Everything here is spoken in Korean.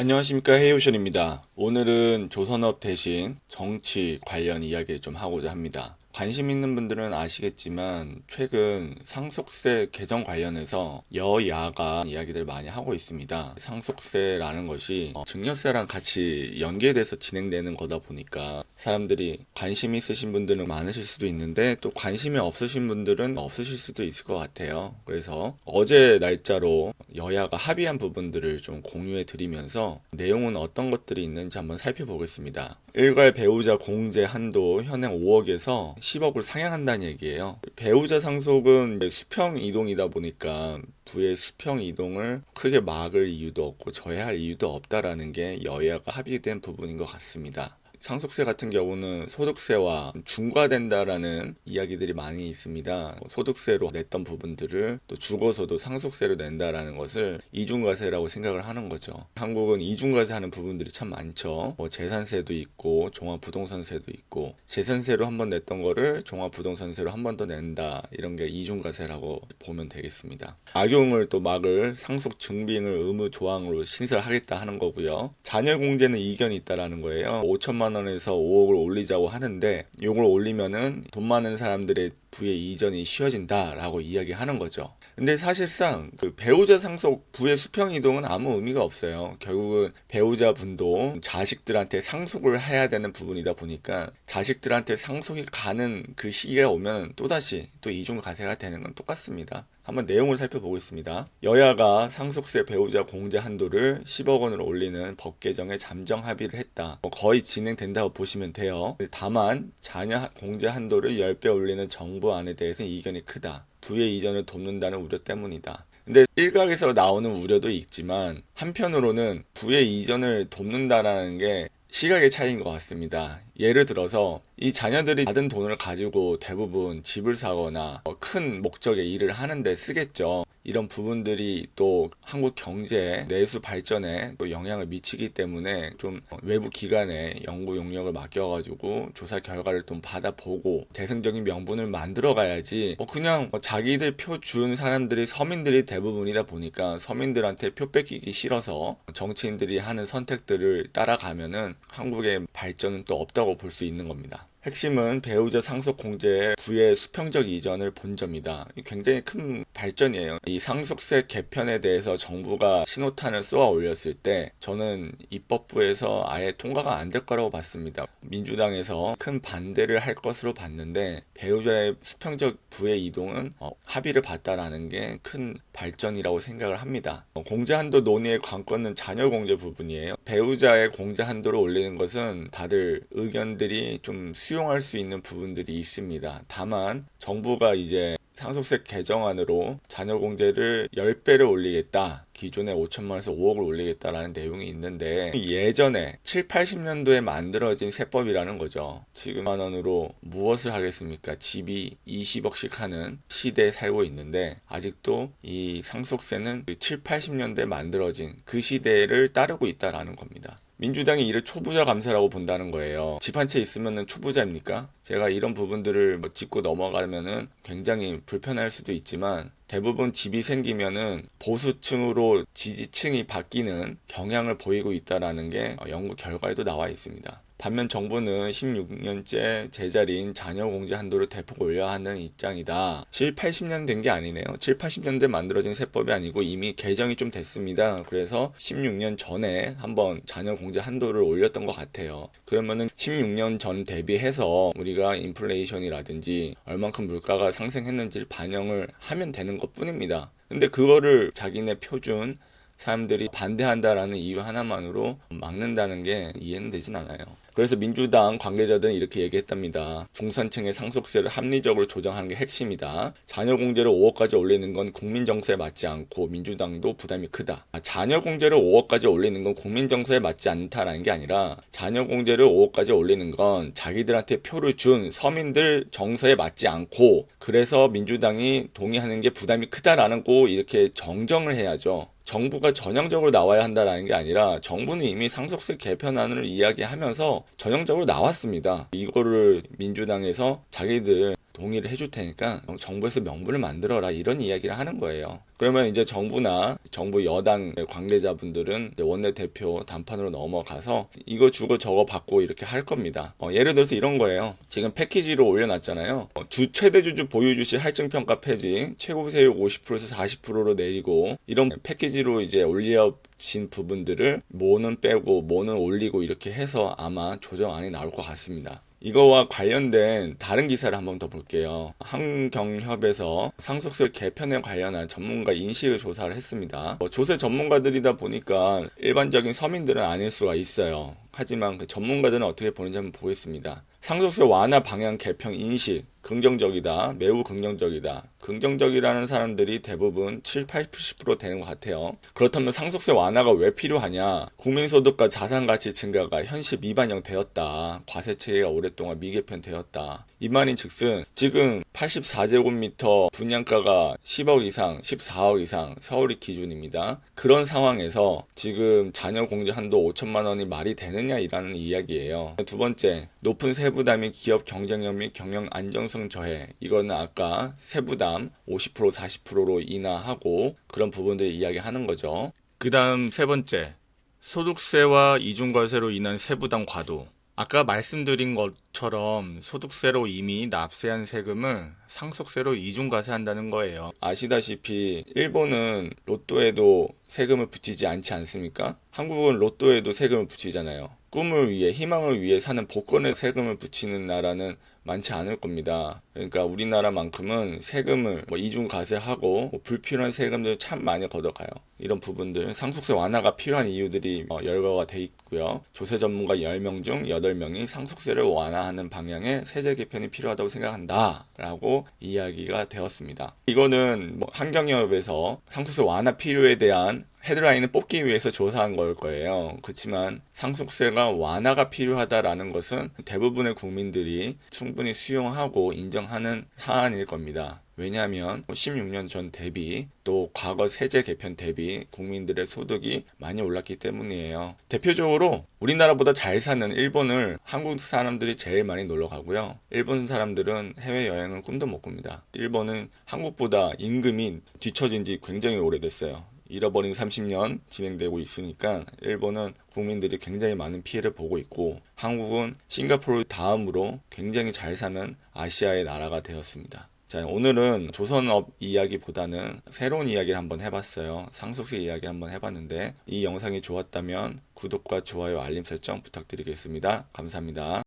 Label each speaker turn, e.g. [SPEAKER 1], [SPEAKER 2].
[SPEAKER 1] 안녕하십니까, 헤이오션입니다. 오늘은 조선업 대신 정치 관련 이야기를 좀 하고자 합니다. 관심 있는 분들은 아시겠지만 최근 상속세 개정 관련해서 여야가 이야기들 많이 하고 있습니다. 상속세라는 것이 증여세랑 같이 연계돼서 진행되는 거다 보니까 사람들이 관심 있으신 분들은 많으실 수도 있는데 또 관심이 없으신 분들은 없으실 수도 있을 것 같아요. 그래서 어제 날짜로 여야가 합의한 부분들을 좀 공유해 드리면서 내용은 어떤 것들이 있는지 한번 살펴보겠습니다. 일괄 배우자 공제 한도 현행 5억에서 10억을 상향한다는 얘기예요. 배우자 상속은 수평 이동이다 보니까 부의 수평 이동을 크게 막을 이유도 없고 저해할 이유도 없다라는 게 여야가 합의된 부분인 것 같습니다. 상속세 같은 경우는 소득세와 중과된다라는 이야기들이 많이 있습니다. 소득세로 냈던 부분들을 또 죽어서도 상속세로 낸다라는 것을 이중과세라고 생각을 하는 거죠. 한국은 이중과세 하는 부분들이 참 많죠. 재산세도 있고 종합부동산세도 있고 재산세로 한 번 냈던 거를 종합부동산세로 한 번 더 낸다, 이런 게 이중과세라고 보면 되겠습니다. 악용을 또 막을 상속 증빙을 의무 조항으로 신설하겠다 하는 거고요. 자녀 공제는 이견이 있다라는 거예요. 5천만 원에서 5억을 올리자고 하는데 이걸 올리면은 돈 많은 사람들의 부의 이전이 쉬워진다라고 이야기하는 거죠. 근데 사실상 그 배우자 상속 부의 수평 이동은 아무 의미가 없어요. 결국은 배우자분도 자식들한테 상속을 해야 되는 부분이다 보니까 자식들한테 상속이 가는 그 시기가 오면 또다시 또 이중과세가 되는 건 똑같습니다. 한번 내용을 살펴보겠습니다. 여야가 상속세 배우자 공제 한도를 10억 원으로 올리는 법 개정에 잠정 합의를 했다. 거의 진행된다고 보시면 돼요. 다만 자녀 공제 한도를 10배 올리는 정부안에 대해서는 이견이 크다. 부의 이전을 돕는다는 우려 때문이다. 근데 일각에서 나오는 우려도 있지만 한편으로는 부의 이전을 돕는다라는 게 시각의 차이인 것 같습니다. 예를 들어서 이 자녀들이 받은 돈을 가지고 대부분 집을 사거나 큰 목적의 일을 하는데 쓰겠죠. 이런 부분들이 또 한국 경제 내수 발전에 또 영향을 미치기 때문에 좀 외부 기관에 연구 용역을 맡겨가지고 조사 결과를 좀 받아보고 대승적인 명분을 만들어 가야지 그냥 자기들 표 준 사람들이 서민들이 대부분이다 보니까 서민들한테 표 뺏기기 싫어서 정치인들이 하는 선택들을 따라가면은 한국의 발전은 또 없다고 볼 수 있는 겁니다. 핵심은 배우자 상속 공제의 부의 수평적 이전을 본 점이다. 굉장히 큰 발전이에요. 이 상속세 개편에 대해서 정부가 신호탄을 쏘아 올렸을 때 저는 입법부에서 아예 통과가 안 될 거라고 봤습니다. 민주당에서 큰 반대를 할 것으로 봤는데 배우자의 수평적 부의 이동은 합의를 봤다라는 게 큰 발전이라고 생각을 합니다. 공제 한도 논의의 관건은 자녀 공제 부분이에요. 배우자의 공제 한도를 올리는 것은 다들 의견들이 좀 수용할 수 있는 부분들이 있습니다. 다만 정부가 이제 상속세 개정안으로 자녀 공제를 10배를 올리겠다. 기존에 5천만 원에서 5억을 올리겠다라는 내용이 있는데 예전에 7, 80년도에 만들어진 세법이라는 거죠. 지금 만 원으로 무엇을 하겠습니까? 집이 20억씩 하는 시대에 살고 있는데 아직도 이 상속세는 7, 80년대에 만들어진 그 시대를 따르고 있다라는 겁니다. 민주당이 이를 초부자 감세라고 본다는 거예요. 집 한 채 있으면 초부자입니까? 제가 이런 부분들을 짚고 넘어가면은 굉장히 불편할 수도 있지만 대부분 집이 생기면은 보수층으로 지지층이 바뀌는 경향을 보이고 있다라는 게 연구 결과에도 나와 있습니다. 반면 정부는 16년째 제자리인 자녀 공제 한도를 대폭 올려야 하는 입장이다. 7, 80년 된 게 아니네요. 7, 80년대 만들어진 세법이 아니고 이미 개정이 좀 됐습니다. 그래서 16년 전에 한번 자녀 공제 한도를 올렸던 것 같아요. 그러면은 16년 전 대비해서 우리가 인플레이션이라든지 얼만큼 물가가 상승했는지를 반영을 하면 되는 것 뿐입니다. 근데 그거를 자기네 표준 사람들이 반대한다라는 이유 하나만으로 막는다는 게 이해는 되진 않아요. 그래서 민주당 관계자들은 이렇게 얘기했답니다. 중산층의 상속세를 합리적으로 조정하는 게 핵심이다. 자녀 공제를 5억까지 올리는 건 국민 정서에 맞지 않고 민주당도 부담이 크다. 자녀 공제를 5억까지 올리는 건 국민 정서에 맞지 않다라는 게 아니라 자녀 공제를 5억까지 올리는 건 자기들한테 표를 준 서민들 정서에 맞지 않고 그래서 민주당이 동의하는 게 부담이 크다라는 거 이렇게 정정을 해야죠. 정부가 전형적으로 나와야 한다는 게 아니라 정부는 이미 상속세 개편안을 이야기하면서 전형적으로 나왔습니다. 이거를 민주당에서 자기들 동의를 해줄 테니까 정부에서 명분을 만들어라, 이런 이야기를 하는 거예요. 그러면 이제 정부나 정부 여당 관계자분들은 이제 원내대표 단판으로 넘어가서 이거 주고 저거 받고 이렇게 할 겁니다. 예를 들어서 이런 거예요. 지금 패키지로 올려놨잖아요. 최대주주 보유주식 할증평가 폐지, 최고세율 50%에서 40%로 내리고, 이런 패키지로 이제 올려진 부분들을 뭐는 빼고 뭐는 올리고 이렇게 해서 아마 조정안이 나올 것 같습니다. 이거와 관련된 다른 기사를 한번 더 볼게요. 한경협에서 상속세 개편에 관련한 전문가 인식을 조사를 했습니다. 조세 전문가들이다 보니까 일반적인 서민들은 아닐 수가 있어요. 하지만 그 전문가들은 어떻게 보는지 한번 보겠습니다. 상속세 완화 방향 개편 인식, 긍정적이다, 매우 긍정적이다. 긍정적이라는 사람들이 대부분 7, 80% 되는 것 같아요. 그렇다면 상속세 완화가 왜 필요하냐? 국민소득과 자산가치 증가가 현실 미반영 되었다. 과세체계가 오랫동안 미개편되었다. 이 말인 즉슨 지금 84제곱미터 분양가가 10억 이상, 14억 이상, 서울이 기준입니다. 그런 상황에서 지금 자녀 공제 한도 5천만 원이 말이 되느냐라는 이야기예요. 두 번째, 높은 세부담이 기업 경쟁력 및 경영 안정성 저해. 이거는 아까 세부담 50%, 40%로 인하하고 그런 부분들 이야기하는 거죠. 그 다음 세 번째, 소득세와 이중과세로 인한 세부담 과도. 아까 말씀드린 것처럼 소득세로 이미 납세한 세금을 상속세로 이중과세한다는 거예요. 아시다시피 일본은 로또에도 세금을 붙이지 않지 않습니까? 한국은 로또에도 세금을 붙이잖아요. 꿈을 위해, 희망을 위해 사는 복권에 세금을 붙이는 나라는 많지 않을 겁니다. 그러니까 우리나라만큼은 세금을 이중과세하고 불필요한 세금들 참 많이 걷어가요. 이런 부분들, 상속세 완화가 필요한 이유들이 열거가 돼 있고요. 조세 전문가 10명 중 8명이 상속세를 완화하는 방향의 세제 개편이 필요하다고 생각한다 라고 이야기가 되었습니다. 이거는 한경협에서 상속세 완화 필요에 대한 헤드라인을 뽑기 위해서 조사한 걸 거예요. 그렇지만 상속세가 완화가 필요하다라는 것은 대부분의 국민들이 충분히 수용하고 인정하는 사안일 겁니다. 왜냐하면 16년 전 대비 또 과거 세제 개편 대비 국민들의 소득이 많이 올랐기 때문이에요. 대표적으로 우리나라보다 잘 사는 일본을 한국 사람들이 제일 많이 놀러 가고요. 일본 사람들은 해외여행을 꿈도 못 꿉니다. 일본은 한국보다 임금이 뒤처진 지 굉장히 오래됐어요. 잃어버린 30년 진행되고 있으니까 일본은 국민들이 굉장히 많은 피해를 보고 있고, 한국은 싱가포르 다음으로 굉장히 잘 사는 아시아의 나라가 되었습니다. 자, 오늘은 조선업 이야기보다는 새로운 이야기를 한번 해봤어요. 상속세 이야기 한번 해봤는데 이 영상이 좋았다면 구독과 좋아요, 알림 설정 부탁드리겠습니다. 감사합니다.